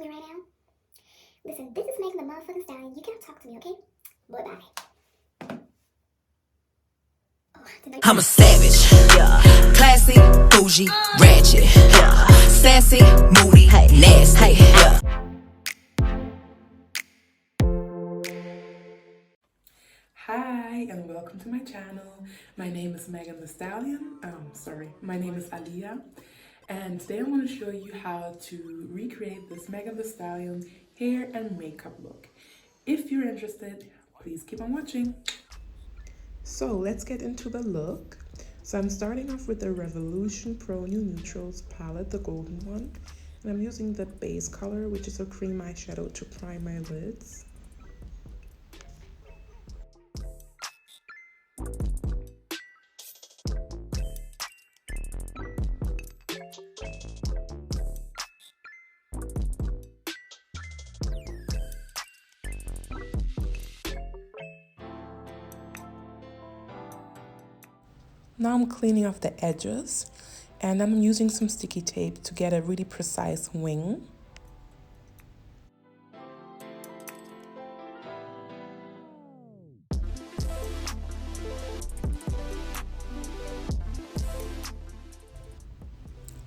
feeling right now? Listen, this is Megan the motherfucking Stallion. You can't talk to me, okay? Boy, bye. Oh, I'm a savage, yeah. Classy, bougie, ratchet, yeah. Sassy, moody, nasty, yeah. Hi and welcome to my channel. My name is Megan the Stallion. My name is Aaliyah. And today I want to show you how to recreate this Megan the Stallion hair and makeup look. If you're interested, please keep on watching. So let's get into the look. So I'm starting off with the Revolution Pro New Neutrals palette, the golden one. And I'm using the base color, which is a cream eyeshadow, to prime my lids. Now I'm cleaning off the edges, and I'm using some sticky tape to get a really precise wing.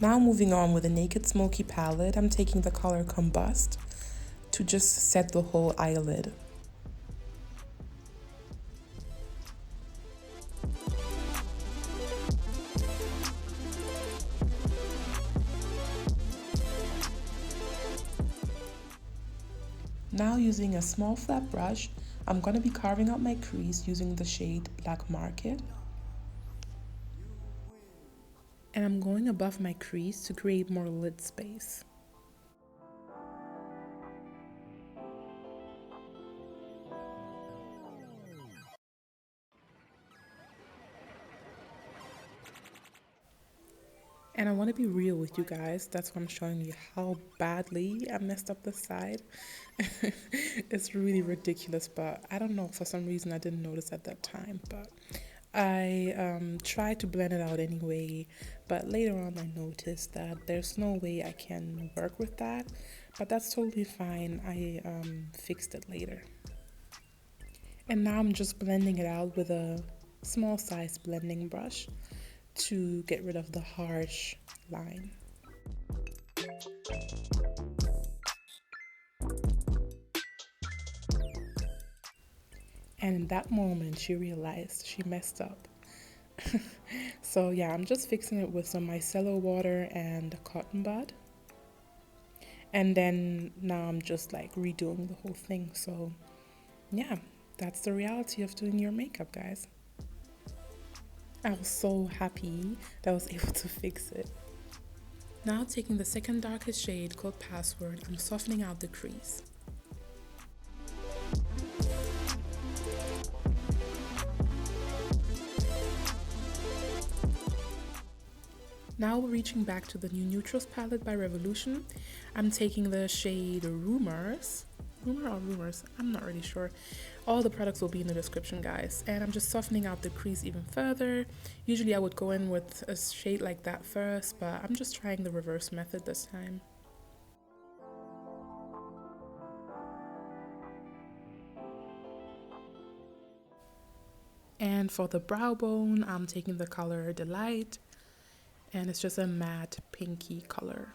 Now moving on with the Naked Smoky Palette, I'm taking the color Combust to just set the whole eyelid. Now using a small flat brush, I'm going to be carving out my crease using the shade Black Market. And I'm going above my crease to create more lid space. And I want to be real with you guys. That's why I'm showing you how badly I messed up this side. It's really ridiculous, but I don't know. For some reason, I didn't notice at that time. But I tried to blend it out anyway. But later on, I noticed that there's no way I can work with that. But that's totally fine. I fixed it later. And now I'm just blending it out with a small size blending brush to get rid of the harsh line. And in that moment, she realized she messed up. So yeah, I'm just fixing it with some micellar water and cotton bud. And then now I'm just like redoing the whole thing. So yeah, that's the reality of doing your makeup, guys. I was so happy that I was able to fix it. Now taking the second darkest shade called Password, I'm softening out the crease. Now we're reaching back to the New Neutrals palette by Revolution. I'm taking the shade Rumors. Rumor or Rumors? I'm not really sure. All the products will be in the description, guys. And I'm just softening out the crease even further. Usually I would go in with a shade like that first, but I'm just trying the reverse method this time. And for the brow bone, I'm taking the color Delight. And it's just a matte pinky color.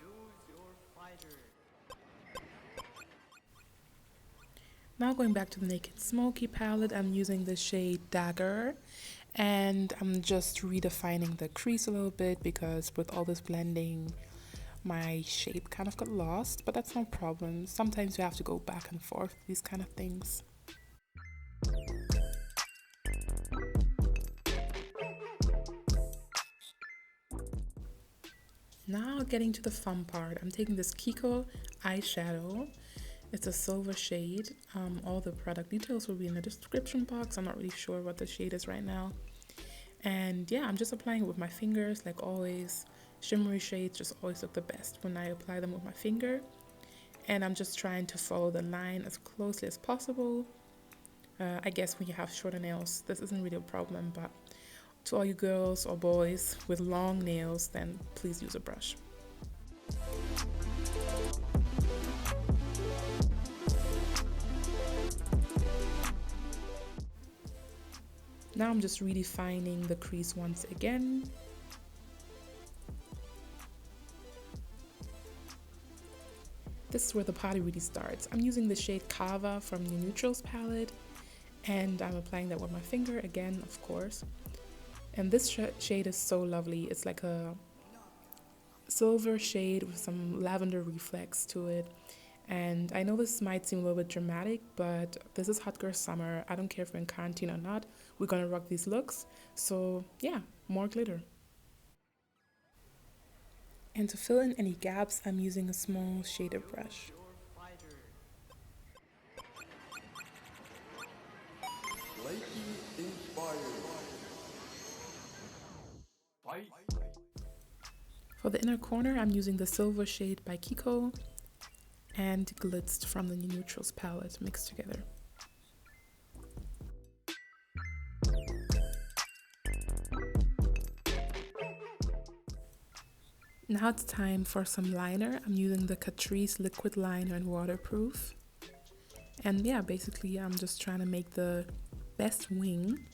Now going back to the Naked Smoky palette, I'm using the shade Dagger, and I'm just redefining the crease a little bit because with all this blending, my shape kind of got lost, but that's no problem. Sometimes you have to go back and forth, these kind of things. Now getting to the fun part, I'm taking this Kiko eyeshadow. It's a silver shade. All the product details will be in the description box. I'm not really sure what the shade is right now. And yeah, I'm just applying it with my fingers like always. Shimmery shades just always look the best when I apply them with my finger. And I'm just trying to follow the line as closely as possible. I guess when you have shorter nails, this isn't really a problem, but to all you girls or boys with long nails, then please use a brush. Now I'm just redefining the crease once again. This is where the party really starts. I'm using the shade Kava from the Neutrals palette, and I'm applying that with my finger again, of course. And this shade is so lovely. It's like a silver shade with some lavender reflex to it. And I know this might seem a little bit dramatic, but this is Hot Girl Summer. I don't care if we're in quarantine or not. We're gonna rock these looks. So yeah, more glitter. And to fill in any gaps, I'm using a small shader brush. Lakey inspired. Fight. For the inner corner, I'm using the silver shade by Kiko and Glitz from the Neutrals palette mixed together. Now it's time for some liner. I'm using the Catrice liquid liner and waterproof. And yeah, basically I'm just trying to make the best wing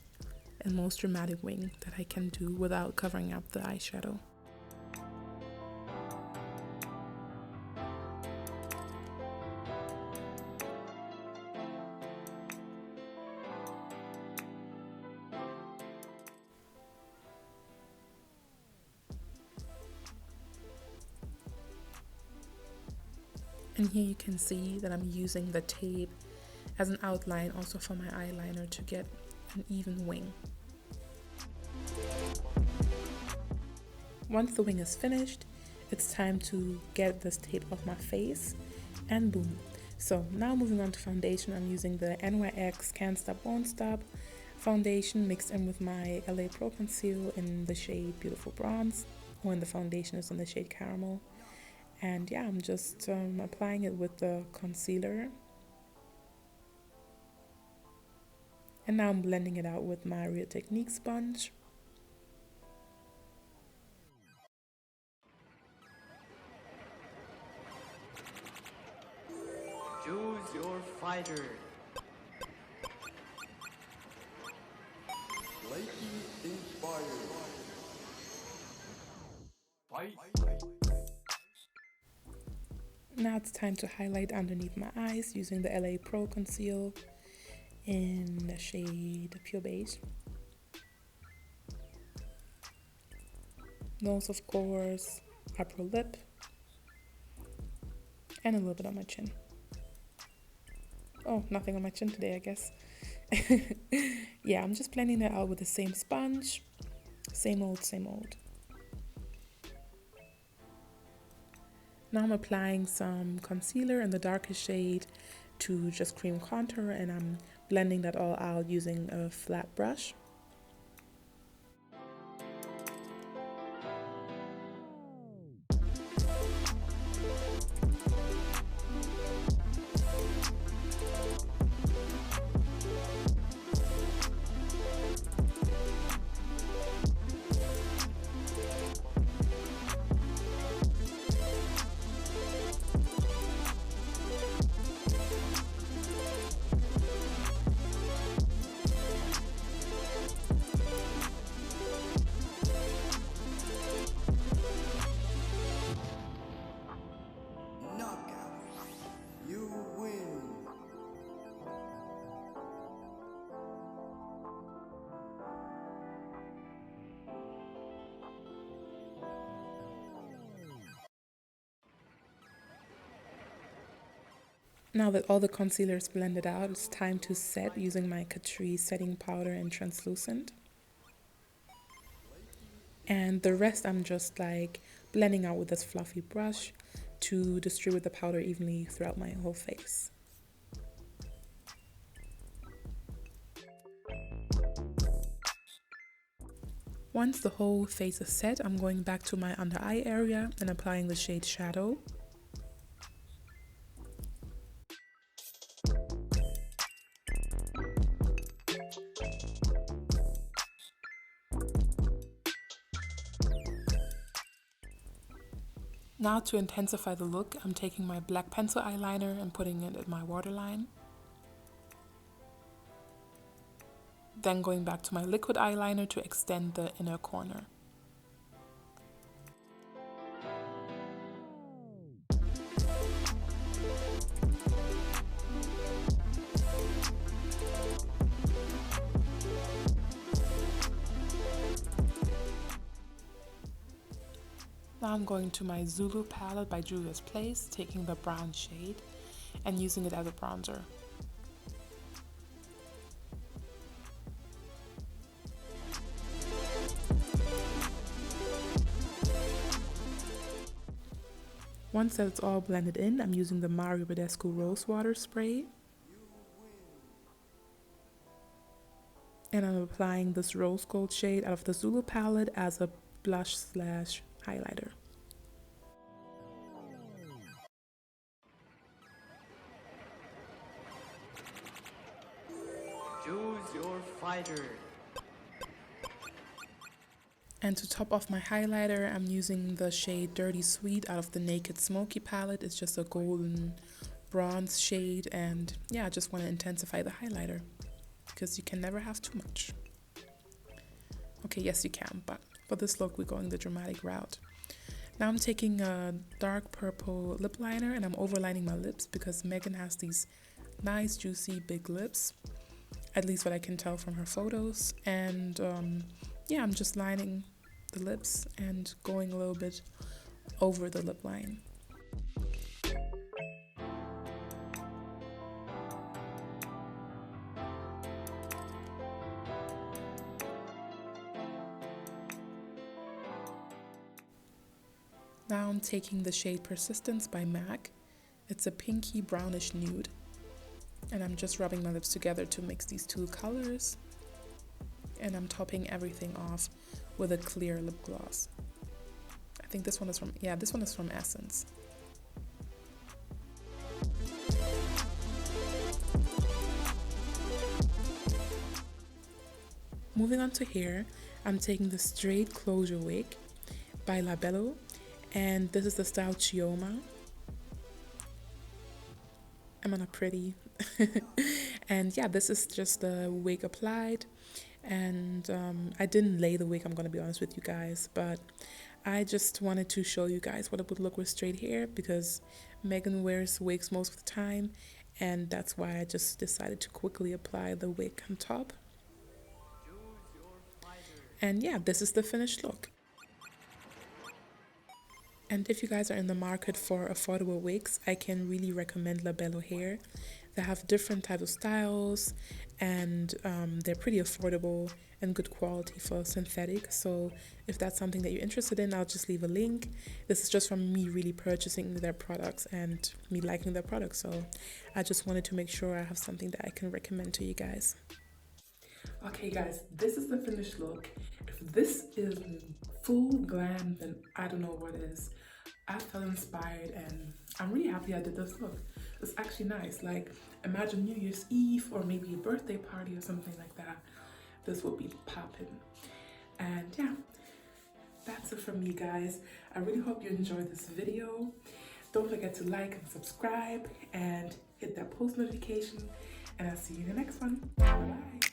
and most dramatic wing that I can do without covering up the eyeshadow. And here you can see that I'm using the tape as an outline also for my eyeliner to get an even wing. Once the wing is finished, it's time to get this tape off my face, and boom. So now moving on to foundation, I'm using the NYX Can't Stop Won't Stop foundation mixed in with my LA Pro Conceal in the shade Beautiful Bronze, when the foundation is in the shade Caramel. And yeah, I'm just applying it with the concealer. And now I'm blending it out with my Real Technique sponge. Choose your fighter. Lakey inspired. Fight. Now it's time to highlight underneath my eyes using the LA Pro Conceal in the shade Pure Beige. Nose, of course, upper lip, and a little bit on my chin. Oh, nothing on my chin today, I guess. Yeah, I'm just blending that out with the same sponge. Same old, same old. Now I'm applying some concealer in the darkest shade to just cream contour, and I'm blending that all out using a flat brush. Now that all the concealer is blended out, it's time to set using my Catrice setting powder in translucent. And the rest I'm just like blending out with this fluffy brush to distribute the powder evenly throughout my whole face. Once the whole face is set, I'm going back to my under eye area and applying the shade Shadow. Now to intensify the look, I'm taking my black pencil eyeliner and putting it at my waterline. Then going back to my liquid eyeliner to extend the inner corner. Now I'm going to my Zulu palette by Juvia's Place, taking the brown shade and using it as a bronzer. Once that's all blended in, I'm using the Mario Badescu Rose Water Spray. And I'm applying this rose gold shade out of the Zulu palette as a blush slash highlighter. Choose your fighter. And to top off my highlighter, I'm using the shade Dirty Sweet out of the Naked Smoky Palette. It's just a golden bronze shade, and yeah, I just want to intensify the highlighter because you can never have too much. Okay, yes you can, but for this look we're going the dramatic route. Now I'm taking a dark purple lip liner and I'm overlining my lips because Megan has these nice juicy big lips, at least what I can tell from her photos. And yeah, I'm just lining the lips and going a little bit over the lip line. Now I'm taking the shade Persistence by MAC. It's a pinky brownish nude. And I'm just rubbing my lips together to mix these two colors. And I'm topping everything off with a clear lip gloss. I think this one is from, yeah, this one is from Essence. Moving on to hair, I'm taking the straight closure wig by Labello. And this is the style Chioma. Am I not pretty? And yeah, this is just the wig applied. And I didn't lay the wig, I'm gonna be honest with you guys, but I just wanted to show you guys what it would look with straight hair because Megan wears wigs most of the time, and that's why I just decided to quickly apply the wig on top. And yeah, this is the finished look. And if you guys are in the market for affordable wigs, I can really recommend Labello Hair. They have different types of styles, and they're pretty affordable and good quality for synthetic. So if that's something that you're interested in, I'll just leave a link. This is just from me really purchasing their products and me liking their products. So I just wanted to make sure I have something that I can recommend to you guys. Okay guys, this is the finished look. If this is full glam, then I don't know what is. I felt inspired and I'm really happy I did this look. It's actually nice. Like, imagine New Year's Eve or maybe a birthday party or something like that. This would be popping. And yeah, that's it from me guys. I really hope you enjoyed this video. Don't forget to like and subscribe and hit that post notification. And I'll see you in the next one. Bye bye.